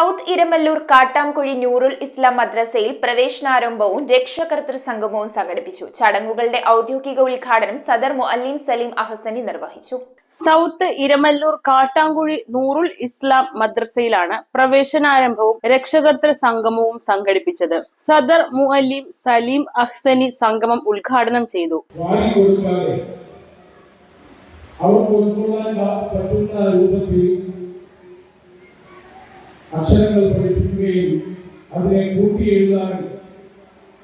South Iramallur Kattamkuzhi Noorul ഇസ്ലാം മദ്രസയിൽ പ്രവേശനാരംഭവും രക്ഷകർതൃ സംഗമവും സംഘടിപ്പിച്ചു. ചടങ്ങുകളുടെ ഔദ്യോഗിക ഉദ്ഘാടനം സദർ മുഅല്ലിം സലീം അഹ്സനി നിർവഹിച്ചു. സൗത്ത് ഇരമല്ലൂർ കാട്ടാംകുഴി നൂറുൽ ഇസ്ലാം മദ്രസയിലാണ് പ്രവേശനാരംഭവും രക്ഷകർതൃ സംഗമവും സംഘടിപ്പിച്ചത്. സദർ മുഅല്ലിം സലീം അഹ്സനി സംഗമം ഉദ്ഘാടനം ചെയ്തു. അക്ഷരങ്ങൾ പഠിപ്പിക്കുകയും അതിനെ കൂട്ടി എഴുതാനും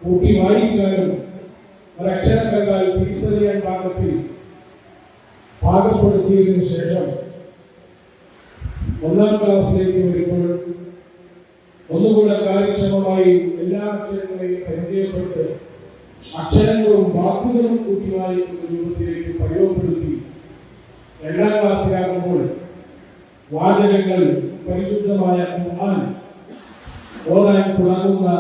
കൂട്ടി വായിക്കാനും ഒരക്ഷരം കണ്ടാൽ തിരിച്ചറിയാൻ പാകത്തിൽ പാകപ്പെടുത്തിയതിനു ശേഷം 1ാം ക്ലാസ്സിലേക്ക് വരുമ്പോൾ ഒന്നുകൂടെ കാര്യക്ഷമമായി എല്ലാ അക്ഷരങ്ങളെയും പരിചയപ്പെട്ട് അക്ഷരങ്ങളും വാക്കുകളും കൂട്ടി വായിക്കുന്ന രൂപത്തിലേക്ക് പ്രയോഗപ്പെടുത്തി 2ാം ക്ലാസ്സിലാകുമ്പോൾ വാചകങ്ങൾ പരിശുദ്ധമായ ഖുർആൻ ഓതാൻ തുടങ്ങുന്ന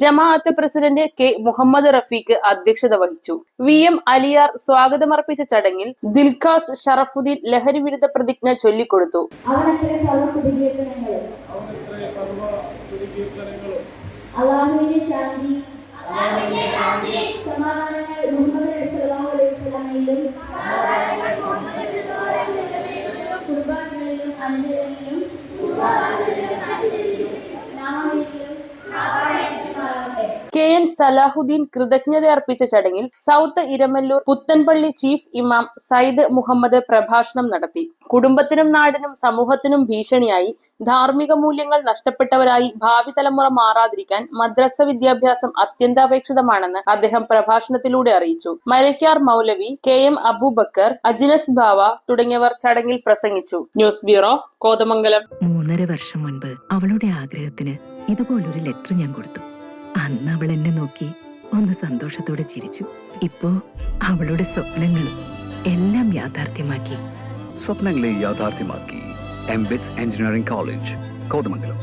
ജമാഅത്ത് പ്രസിഡന്റ് കെ മുഹമ്മദ് റഫീഖ് അധ്യക്ഷത വഹിച്ചു. VM അലിയാർ സ്വാഗതമർപ്പിച്ച ചടങ്ങിൽ ദിൽഖാസ് ഷറഫുദ്ദീൻ ലഹരി വിരുദ്ധ പ്രതിജ്ഞ ചൊല്ലിക്കൊടുത്തു. അല്ലാഹുവിന്റെ ശാന്തി സമാധാനങ്ങൾ മുഹമ്മദ് നബി സല്ലല്ലാഹു അലൈഹി വസല്ലമയിലും കുർബാനകളിലും അനുചരണിലും KN സലാഹുദ്ദീൻ കൃതജ്ഞത അർപ്പിച്ച ചടങ്ങിൽ സൗത്ത് ഇരമല്ലൂർ പുത്തൻപള്ളി ചീഫ് ഇമാം സയ്യിദ് മുഹമ്മദ് പ്രഭാഷണം നടത്തി. കുടുംബത്തിനും നാടിനും സമൂഹത്തിനും ഭീഷണിയായി ധാർമ്മിക മൂല്യങ്ങൾ നഷ്ടപ്പെട്ടവരായി ഭാവി തലമുറ മാറാതിരിക്കാൻ മദ്രസ വിദ്യാഭ്യാസം അത്യന്താപേക്ഷിതമാണെന്ന് അദ്ദേഹം പ്രഭാഷണത്തിലൂടെ അറിയിച്ചു. മരക്കാർ മൗലവി, KM അബൂബക്കർ, അജ്നസ് ബാവ തുടങ്ങിയവർ ചടങ്ങിൽ പ്രസംഗിച്ചു. News bureau, Kothamangalam. 3.5 വർഷം മുൻപ് അവളുടെ ആഗ്രഹത്തിന് ഇതുപോലൊരു ലെറ്റർ ഞാൻ കൊടുത്തു. അന്ന് അവൾ എന്നെ നോക്കി ഒന്ന് സന്തോഷത്തോടെ ചിരിച്ചു. ഇപ്പോ അവളുടെ സ്വപ്നങ്ങളും എല്ലാം യാഥാർത്ഥ്യമാക്കി. സ്വപ്നങ്ങളെ യാഥാർത്ഥ്യമാക്കി MBITS എഞ്ചിനീയറിംഗ് കോളേജ്, കോതമംഗലം.